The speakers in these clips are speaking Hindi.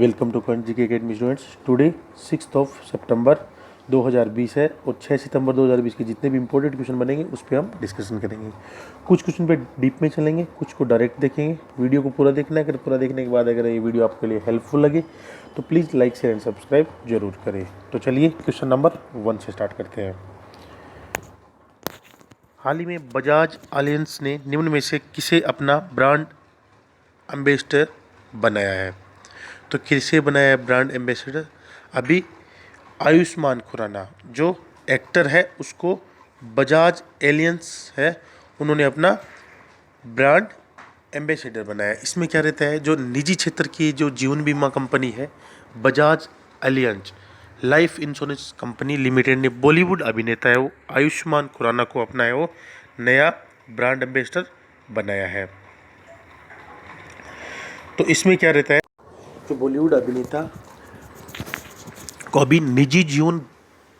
Welcome to current GK academy students. Today 6 September 2020 है और 6 सितंबर 2020 के जितने भी इंपॉर्टेंट क्वेश्चन बनेंगे उस पर हम डिस्कशन करेंगे। कुछ क्वेश्चन पे डीप में चलेंगे, कुछ को डायरेक्ट देखेंगे। वीडियो को पूरा देखना है। अगर पूरा देखने के बाद अगर ये वीडियो आपके लिए हेल्पफुल लगे तो please like share and subscribe जरूर करें। तो चलिए क्वेश्चन नंबर 1 से स्टार्ट करते हैं। हाल ही में बजाज अलायंस ने निम्न में से किसे अपना ब्रांड एम्बेसडर बनाया है? तो किसे बनाया है ब्रांड एम्बेसडर? अभी आयुष्मान खुराना जो एक्टर है उसको बजाज एलियंस है, उन्होंने अपना ब्रांड एम्बेसडर बनाया है। इसमें क्या रहता है, जो निजी क्षेत्र की जो जीवन बीमा कंपनी है Bajaj aliens life insurance company limited ने बॉलीवुड अभिनेता है वो आयुष्मान खुराना को अपना है वो नया ब्रांड एम्बेसडर बनाया है। तो इसमें क्या रहता है, जो बॉलीवुड अभिनेता को अभी निजी जीवन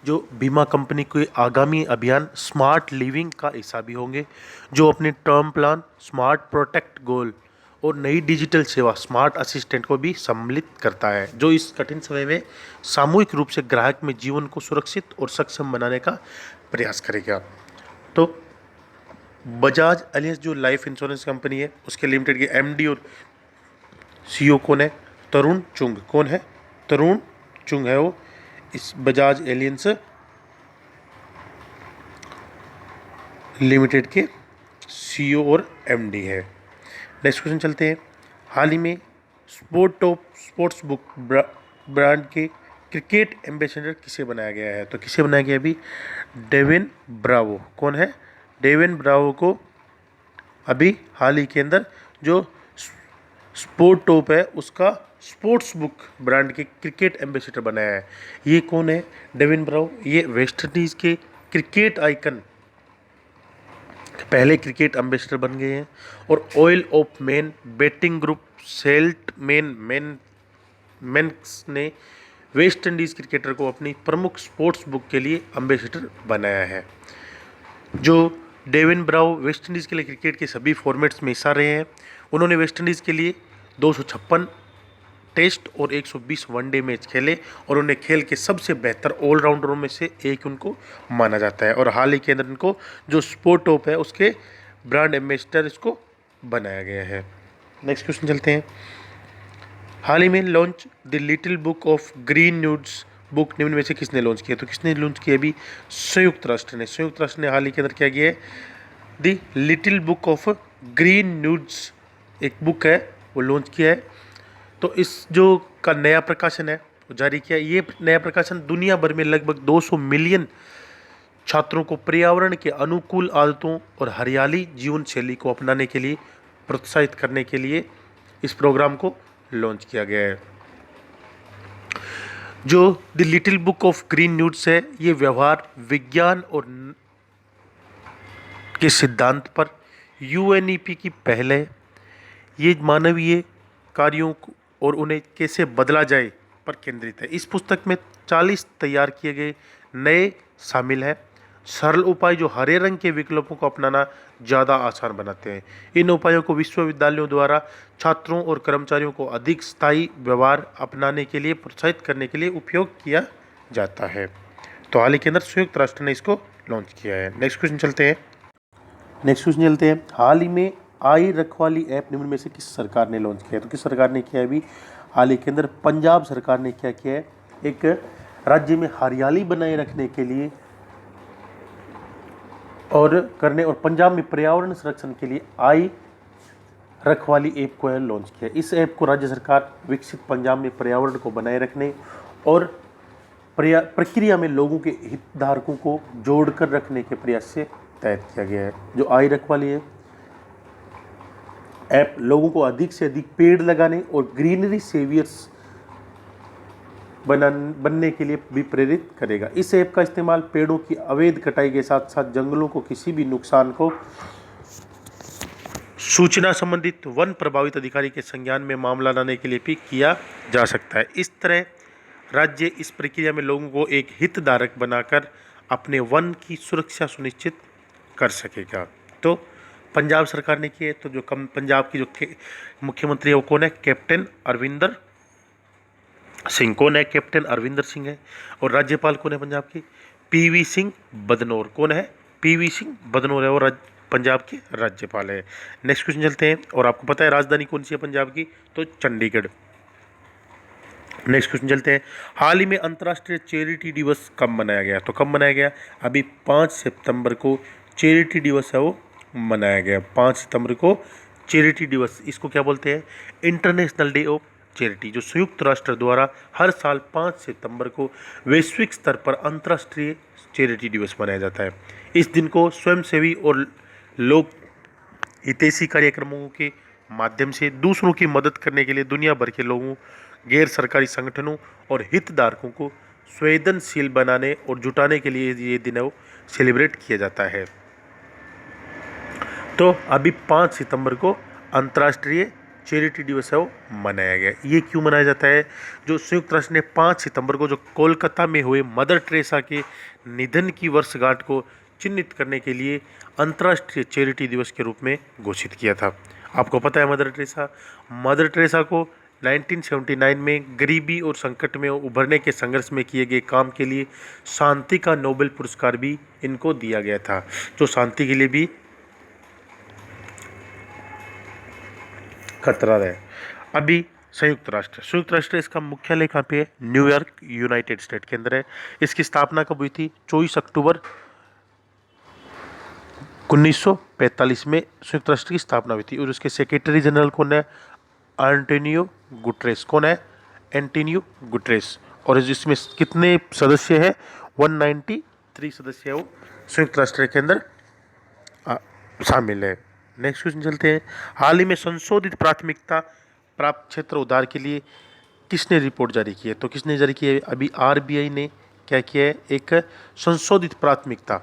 जो बीमा कंपनी के आगामी अभियान स्मार्ट लिविंग का हिस्सा भी होंगे, जो अपने टर्म प्लान स्मार्ट प्रोटेक्ट गोल और नई डिजिटल सेवा स्मार्ट असिस्टेंट को भी सम्मिलित करता है, जो इस कठिन समय में सामूहिक रूप से ग्राहक में जीवन को सुरक्षित और सक्षम बनाने का प्रयास करेगा। तो बजाज एलियंस जो लाइफ इंश्योरेंस कंपनी है उसके लिमिटेड के एमडी और सीईओ कौन है? तरुण चुंग। कौन है? तरुण चुंग है वो इस बजाज एलियंस लिमिटेड के सीईओ और एमडी है। नेक्स्ट क्वेश्चन चलते हैं। हाल ही में स्पोर्ट्स बुक ब्रांड के क्रिकेट एम्बेसडर किसे बनाया गया है? तो किसे बनाया गया? अभी डेविन ब्रावो। कौन है? डेविन ब्रावो को अभी हाल ही के अंदर जो स्पोर्ट टॉप है उसका स्पोर्ट्स बुक ब्रांड के क्रिकेट एम्बेसडर बनाया है। ये कौन है? Devin Bravo. ये वेस्ट इंडीज़ के क्रिकेट आइकन पहले क्रिकेट एम्बेसडर बन गए हैं और Isle of Man betting group सेल्ट मेन्स ने वेस्ट इंडीज़ क्रिकेटर को अपनी प्रमुख स्पोर्ट्स बुक के लिए एम्बेसडर बनाया है। जो डेविन ब्रावो वेस्ट इंडीज़ के लिए क्रिकेट के सभी फॉर्मेट्स में हिस्सा रहे हैं। उन्होंने वेस्ट इंडीज़ के लिए 256 टेस्ट और 120 वनडे मैच खेले और उन्हें खेल के सबसे बेहतर ऑलराउंडरों में से एक उनको माना जाता है। और हाल ही के अंदर इनको जो स्पोर्ट टॉप है उसके ब्रांड एम्बेसडर इसको बनाया गया है। नेक्स्ट क्वेश्चन चलते हैं। हाल ही में launch the little book of green nudes book निम्न में से किसने लॉन्च किया? तो किसने लॉन्च किया? अभी संयुक्त राष्ट्र ने। संयुक्त राष्ट्र ने हाल ही के अंदर क्या किया है? The little book of green nudes एक बुक है वो लॉन्च किया है। तो इस जो का नया प्रकाशन है वो जारी किया। ये नया प्रकाशन दुनिया भर में लगभग 200 मिलियन छात्रों को पर्यावरण के अनुकूल आदतों और हरियाली जीवन शैली को अपनाने के लिए प्रोत्साहित करने के लिए इस प्रोग्राम को लॉन्च किया गया है। जो the little book of green nudes है ये व्यवहार विज्ञान और के सिद्धांत पर यूएनईपी की पहल है। ये मानवीय कार्यों और उन्हें कैसे बदला जाए पर केंद्रित है। इस पुस्तक में 40 तैयार किए गए नए शामिल हैं। सरल उपाय जो हरे रंग के विकल्पों को अपनाना ज़्यादा आसान बनाते हैं। इन उपायों को विश्वविद्यालयों द्वारा छात्रों और कर्मचारियों को अधिक स्थायी व्यवहार अपनाने के लिए प्रोत्साहित करने के लिए उपयोग किया जाता है। तो हाल ही के अंदर संयुक्त राष्ट्र ने इसको लॉन्च किया है। नेक्स्ट क्वेश्चन चलते हैं। हाल ही में आई रखवाली ऐप निम्न में से किस सरकार ने लॉन्च किया है? तो किस सरकार ने किया है? अभी हाल ही के अंदर पंजाब सरकार ने क्या किया है? एक राज्य में हरियाली बनाए रखने के लिए और पंजाब में पर्यावरण संरक्षण के लिए आई रखवाली ऐप को लॉन्च किया। इस ऐप को राज्य सरकार विकसित पंजाब में पर्यावरण को बनाए रखने और प्रक्रिया में लोगों के हितधारकों को जोड़कर रखने के प्रयास से तैयार किया गया है। जो आई रखवाली है ऐप लोगों को अधिक से अधिक पेड़ लगाने और ग्रीनरी सेवियर्स बनने के लिए भी प्रेरित करेगा। इस ऐप का इस्तेमाल पेड़ों की अवैध कटाई के साथ साथ जंगलों को किसी भी नुकसान को सूचना संबंधित वन प्रभावित अधिकारी के संज्ञान में मामला लाने के लिए भी किया जा सकता है। इस तरह राज्य इस प्रक्रिया में लोगों को एक हितधारक बनाकर अपने वन की सुरक्षा सुनिश्चित कर सकेगा। तो पंजाब सरकार ने की है। तो जो पंजाब की जो मुख्यमंत्री है वो कौन है? कैप्टन अमरिंदर सिंह। कौन है? कैप्टन अरविंदर सिंह है। और राज्यपाल कौन है पंजाब के? पीवी सिंह बदनौर। कौन है? पीवी सिंह बदनौर है और पंजाब के राज्यपाल है। नेक्स्ट क्वेश्चन चलते हैं। और आपको पता है राजधानी कौन सी है पंजाब की? तो चंडीगढ़। नेक्स्ट क्वेश्चन चलते हैं। हाल ही में अंतर्राष्ट्रीय चैरिटी दिवस कब मनाया गया? तो कब मनाया गया? अभी 5 सितंबर को चैरिटी दिवस है वो मनाया गया। 5 सितंबर को चैरिटी दिवस, इसको क्या बोलते हैं? इंटरनेशनल डे ऑफ चैरिटी, जो संयुक्त राष्ट्र द्वारा हर साल 5 सितंबर को वैश्विक स्तर पर अंतर्राष्ट्रीय चैरिटी दिवस मनाया जाता है। इस दिन को स्वयंसेवी और लोक हितैषी कार्यक्रमों के माध्यम से दूसरों की मदद करने के लिए दुनिया भर के लोगों, गैर सरकारी संगठनों और हितधारकों को संवेदनशील बनाने और जुटाने के लिए ये दिन वो सेलिब्रेट किया जाता है। तो अभी 5 सितंबर को अंतर्राष्ट्रीय चैरिटी दिवस है वो मनाया गया। ये क्यों मनाया जाता है? जो संयुक्त राष्ट्र ने 5 सितंबर को जो कोलकाता में हुए मदर टेरेसा के निधन की वर्षगांठ को चिन्हित करने के लिए अंतर्राष्ट्रीय चैरिटी दिवस के रूप में घोषित किया था। आपको पता है मदर टेरेसा को 1979 में गरीबी और संकट में उभरने के संघर्ष में किए गए काम के लिए शांति का नोबेल पुरस्कार भी इनको दिया गया था, जो शांति के लिए भी खतरा है। अभी संयुक्त राष्ट्र इसका मुख्यालय कहाँ पे है? न्यूयॉर्क, यूनाइटेड स्टेट के अंदर है। इसकी स्थापना कब हुई थी? 24 अक्टूबर 1945 में संयुक्त राष्ट्र की स्थापना हुई थी। और उसके सेक्रेटरी जनरल कौन है? Antonio Guterres. कौन है? Antonio Guterres. और इसमें कितने सदस्य हैं? 193 सदस्य है वो संयुक्त राष्ट्र के अंदर शामिल है। नेक्स्ट क्वेश्चन चलते हैं। हाल ही में संशोधित प्राथमिकता प्राप्त क्षेत्र उधार के लिए किसने रिपोर्ट जारी की है? तो किसने जारी की है? अभी आरबीआई ने क्या किया है? एक संशोधित प्राथमिकता,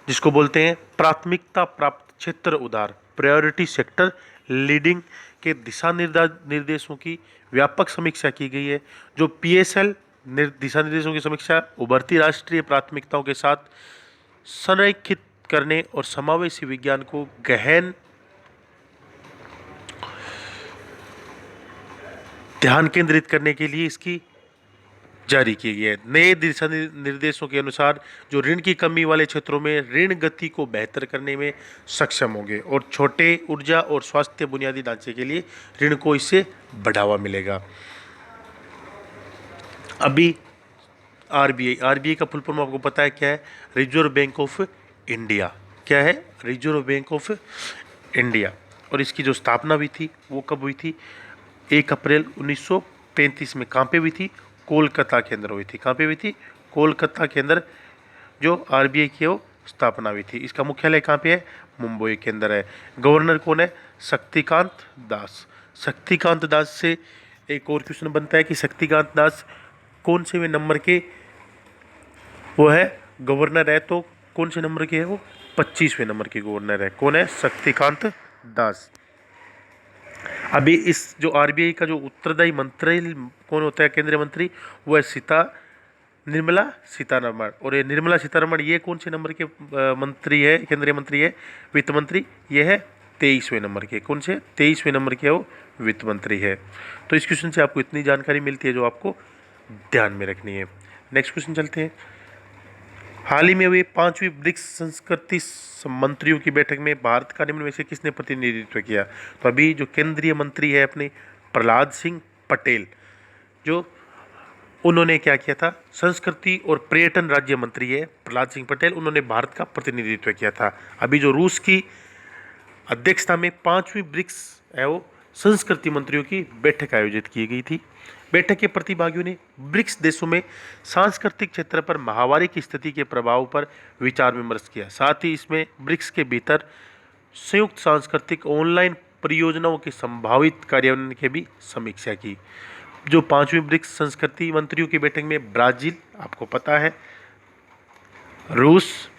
जिसको बोलते हैं प्राथमिकता प्राप्त क्षेत्र उधार, प्रायोरिटी सेक्टर लीडिंग के दिशा निर्देशों की व्यापक समीक्षा की गई है। जो पीएसएल दिशा निर्देशों की समीक्षा उभरती राष्ट्रीय प्राथमिकताओं के साथ संरेखित करने और समावेशी विज्ञान को गहन ध्यान केंद्रित करने के लिए इसकी जारी की गई है। नए दिशा निर्देशों के अनुसार जो ऋण की कमी वाले क्षेत्रों में ऋण गति को बेहतर करने में सक्षम होंगे और छोटे ऊर्जा और स्वास्थ्य बुनियादी ढांचे के लिए ऋण को इससे बढ़ावा मिलेगा। अभी आरबीआई का फुल फॉर्म आपको पता है क्या है? Reserve bank of India. क्या है? Reserve bank of India. और इसकी जो स्थापना हुई थी वो कब हुई थी? 1 अप्रैल 1935 में। कहाँ पे हुई थी? कोलकाता के अंदर हुई थी। कहाँ पे हुई थी? कोलकाता के अंदर जो आरबीआई की वो स्थापना हुई थी। इसका मुख्यालय कहाँ पे है? मुंबई के अंदर है। गवर्नर कौन है? शक्तिकांत दास। शक्तिकांत दास से एक और क्वेश्चन बनता है कि शक्तिकांत दास कौन से नंबर के वो है गवर्नर है? तो कौन से नंबर के है वो? 25वें नंबर के गवर्नर है। कौन है? शक्तिकांत दास। अभी इस जो आरबीआई का जो उत्तरदायी मंत्री कौन होता है? केंद्रीय मंत्री, वो है निर्मला सीतारमण। और ये निर्मला सीतारमण ये कौन से नंबर के मंत्री है? केंद्रीय मंत्री है, वित्त मंत्री। ये है 23वें नंबर के। कौन से? 23वें नंबर के वो वित्त मंत्री है। तो इस क्वेश्चन से आपको इतनी जानकारी मिलती है जो आपको ध्यान में रखनी है। नेक्स्ट क्वेश्चन चलते हैं। हाल ही में हुई 5वीं ब्रिक्स संस्कृति मंत्रियों की बैठक में भारत का निम्न में से किसने प्रतिनिधित्व किया? तो अभी जो केंद्रीय मंत्री है अपने प्रहलाद सिंह पटेल, जो उन्होंने क्या किया था? संस्कृति और पर्यटन राज्य मंत्री है प्रहलाद सिंह पटेल, उन्होंने भारत का प्रतिनिधित्व किया था। अभी जो रूस की अध्यक्षता में 5वीं ब्रिक्स है वो संस्कृति मंत्रियों की बैठक आयोजित की गई थी। बैठक के प्रतिभागियों ने ब्रिक्स देशों में सांस्कृतिक क्षेत्र पर महामारी की स्थिति के प्रभाव पर विचार विमर्श किया। साथ ही इसमें ब्रिक्स के भीतर संयुक्त सांस्कृतिक ऑनलाइन परियोजनाओं के संभावित कार्यान्वयन की भी समीक्षा की। जो 5वीं ब्रिक्स संस्कृति मंत्रियों की बैठक में ब्राजील, आपको पता है, रूस,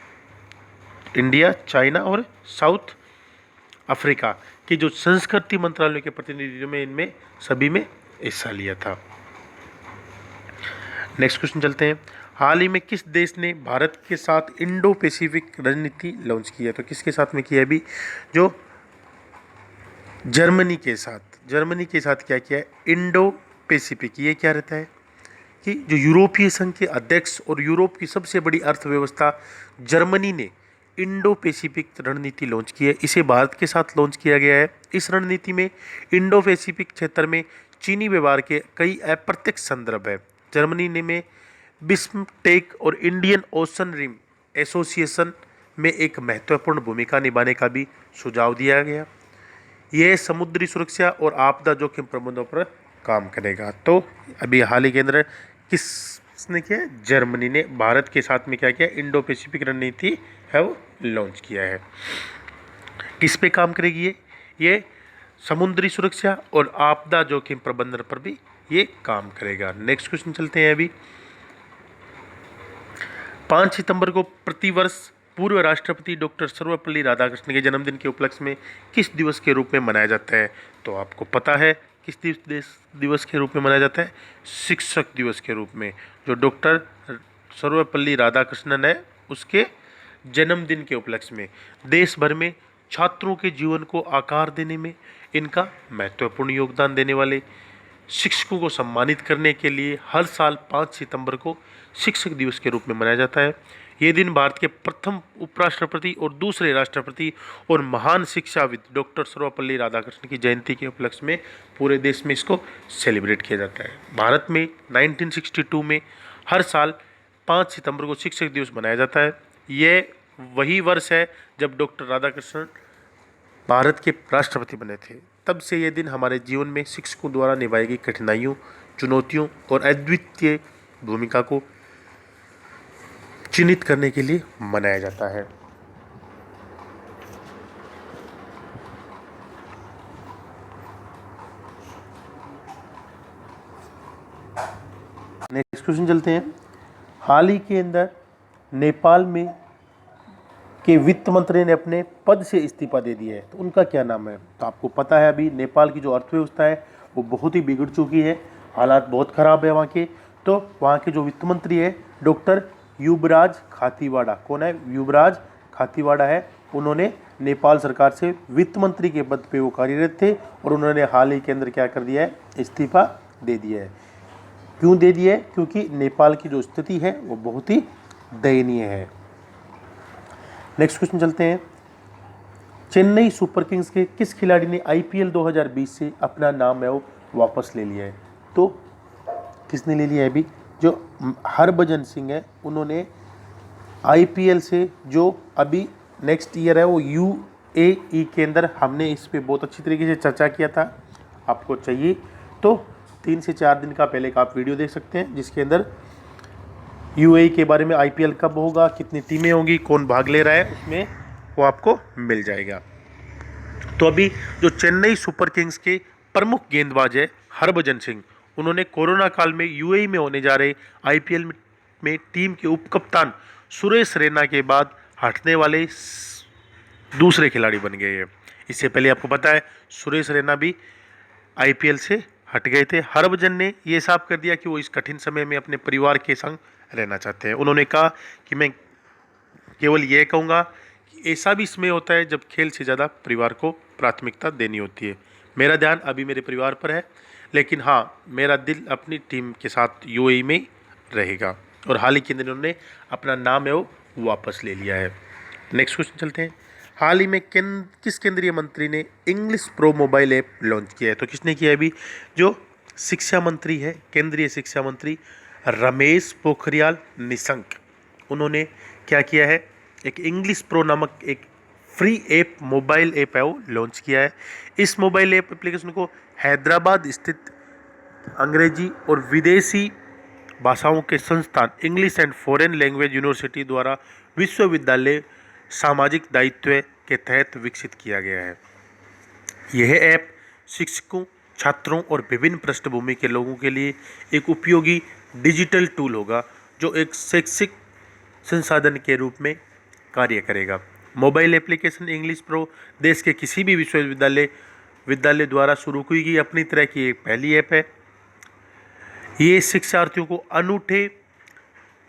इंडिया, चाइना और साउथ अफ्रीका की जो संस्कृति मंत्रालयों के प्रतिनिधियों में इनमें सभी में हिस्सा लिया था। नेक्स्ट क्वेश्चन चलते हैं। हाल ही में किस देश ने भारत के साथ इंडो पैसिफिक रणनीति लॉन्च की है? तो किसके साथ में किया है? अभी जो जर्मनी के साथ क्या किया है? इंडो पैसिफिक, ये क्या रहता है कि जो यूरोपीय संघ के अध्यक्ष और यूरोप की सबसे बड़ी अर्थव्यवस्था जर्मनी ने इंडो पैसिफिक रणनीति लॉन्च की है। इसे भारत के साथ लॉन्च किया गया है। इस रणनीति में इंडो पैसिफिक क्षेत्र में चीनी व्यवहार के कई अप्रत्यक्ष संदर्भ है। जर्मनी ने में बिस्मटेक और इंडियन ओशन रिम एसोसिएशन में एक महत्वपूर्ण भूमिका निभाने का भी सुझाव दिया गया। यह समुद्री सुरक्षा और आपदा जोखिम प्रबंधन पर काम करेगा। तो अभी हाल ही के अंदर किसने किया? जर्मनी ने भारत के साथ में क्या किया? इंडो पैसिफिक रणनीति है वो लॉन्च किया है। किस पे काम करेगी ये समुद्री सुरक्षा और आपदा जोखिम प्रबंधन पर भी ये काम करेगा। नेक्स्ट क्वेश्चन चलते हैं। अभी 5 सितंबर को प्रतिवर्ष पूर्व राष्ट्रपति डॉक्टर सर्वपल्ली राधाकृष्णन के जन्मदिन के उपलक्ष्य में किस दिवस के रूप में मनाया जाता है? तो आपको पता है किस दिवस के रूप में मनाया जाता है? शिक्षक दिवस के रूप में। जो डॉक्टर सर्वपल्ली राधाकृष्णन है उसके जन्मदिन के उपलक्ष्य में देश भर में छात्रों के जीवन को आकार देने में इनका महत्वपूर्ण योगदान देने वाले शिक्षकों को सम्मानित करने के लिए हर साल 5 सितंबर को शिक्षक दिवस के रूप में मनाया जाता है। ये दिन भारत के प्रथम उपराष्ट्रपति और दूसरे राष्ट्रपति और महान शिक्षाविद डॉक्टर सर्वपल्ली राधाकृष्णन की जयंती के उपलक्ष्य में पूरे देश में इसको सेलिब्रेट किया जाता है। भारत में 1962 में हर साल 5 सितंबर को शिक्षक दिवस मनाया जाता है। ये वही वर्ष है जब डॉक्टर राधाकृष्णन भारत के राष्ट्रपति बने थे। तब से ये दिन हमारे जीवन में शिक्षकों द्वारा निभाई गई कठिनाइयों, चुनौतियों और अद्वितीय भूमिका को चिन्हित करने के लिए मनाया जाता है। नेक्स्ट क्वेश्चन चलते हैं। हाल ही के अंदर नेपाल में के वित्त मंत्री ने अपने पद से इस्तीफा दे दिया है, तो उनका क्या नाम है? तो आपको पता है अभी नेपाल की जो अर्थव्यवस्था है वो बहुत ही बिगड़ चुकी है, हालात बहुत ख़राब है वहाँ के। तो वहाँ के जो वित्त मंत्री है डॉक्टर युवराज खातीवाड़ा, कौन है? युवराज खातीवाड़ा है। उन्होंने नेपाल सरकार से वित्त मंत्री के पद पे वो कार्यरत थे और उन्होंने हाल ही के अंदर क्या कर दिया है? इस्तीफा दे दिया है। क्यों दे दिया है? क्योंकि नेपाल की जो स्थिति है वो बहुत ही दयनीय है। नेक्स्ट क्वेश्चन चलते हैं। चेन्नई सुपर किंग्स के किस खिलाड़ी ने आईपीएल 2020 से अपना नाम है वो वापस ले लिया है? तो किसने ले लिया है? अभी जो हरभजन सिंह है उन्होंने आईपीएल से जो अभी नेक्स्ट ईयर है वो यूएई के अंदर, हमने इस पे बहुत अच्छी तरीके से चर्चा किया था। आपको चाहिए तो 3 से 4 दिन का पहले का आप वीडियो देख सकते हैं जिसके अंदर यूएई के बारे में, आईपीएल कब होगा, कितनी टीमें होंगी, कौन भाग ले रहा है, उसमें वो आपको मिल जाएगा। तो अभी जो चेन्नई सुपर किंग्स के प्रमुख गेंदबाज है हरभजन सिंह, उन्होंने कोरोना काल में यूएई में होने जा रहे आईपीएल में टीम के उपकप्तान सुरेश रैना के बाद हटने वाले दूसरे खिलाड़ी बन गए हैं। इससे पहले आपको पता है सुरेश रैना भी आईपीएल से हट गए थे। हरभजन ने ये साफ कर दिया कि वो इस कठिन समय में अपने परिवार के संग रहना चाहते हैं। उन्होंने कहा कि मैं केवल ये कहूँगा कि ऐसा भी समय होता है जब खेल से ज़्यादा परिवार को प्राथमिकता देनी होती है। मेरा ध्यान अभी मेरे परिवार पर है, लेकिन हाँ मेरा दिल अपनी टीम के साथ यूएई में रहेगा। और हाल ही के दिन उन्होंने अपना नाम है वो वापस ले लिया है। नेक्स्ट क्वेश्चन चलते हैं। हाल ही में किस केंद्रीय मंत्री ने English pro mobile app launch किया है? तो किसने किया है? अभी जो शिक्षा मंत्री है, केंद्रीय शिक्षा मंत्री रमेश पोखरियाल निशंक, उन्होंने क्या किया है? एक इंग्लिश प्रो नामक एक फ्री ऐप, मोबाइल ऐप है वो लॉन्च किया है। इस मोबाइल ऐप एप्लीकेशन को हैदराबाद स्थित अंग्रेजी और विदेशी भाषाओं के संस्थान English and foreign language university द्वारा विश्वविद्यालय सामाजिक दायित्व के तहत विकसित किया गया है। यह ऐप शिक्षकों, छात्रों और विभिन्न पृष्ठभूमि के लोगों के लिए एक उपयोगी डिजिटल टूल होगा जो एक शैक्षिक संसाधन के रूप में कार्य करेगा। मोबाइल एप्लीकेशन इंग्लिश प्रो देश के किसी भी विद्यालय द्वारा शुरू की गई अपनी तरह की एक पहली ऐप है। ये शिक्षार्थियों को अनूठे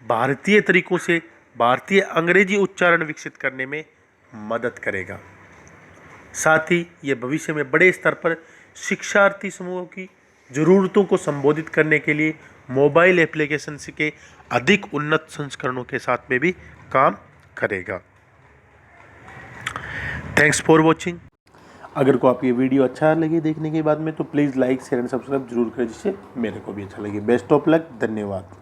भारतीय तरीकों से भारतीय अंग्रेजी उच्चारण विकसित करने में मदद करेगा। साथ ही ये भविष्य में बड़े स्तर पर शिक्षार्थी समूहों की ज़रूरतों को संबोधित करने के लिए मोबाइल एप्लीकेशन के अधिक उन्नत संस्करणों के साथ में भी काम करेगा। Thanks for watching. अगर को आप ये वीडियो अच्छा लगे देखने के बाद में तो please like share and subscribe जरूर करें, जिससे मेरे को भी अच्छा लगे। बेस्ट ऑफ लक, धन्यवाद।